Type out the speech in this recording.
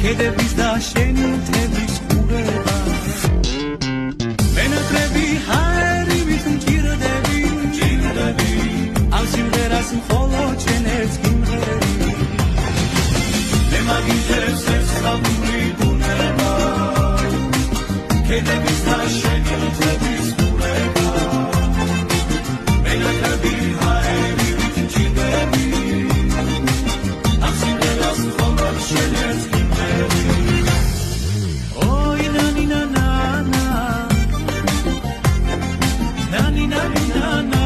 ქედების და შენი მთების ყურება მენატრები ჰაერივით მჭირდები ამ სიმღერას მხოლოდ შენერს გიმღერი მე მაგითებს ესხავული ბუნება ქედების და შენი მთების ყურება მენატრები ჰაერივით მჭირდები ამ სიმღერას მხოლოდ შენერს Oi na na na na na na na na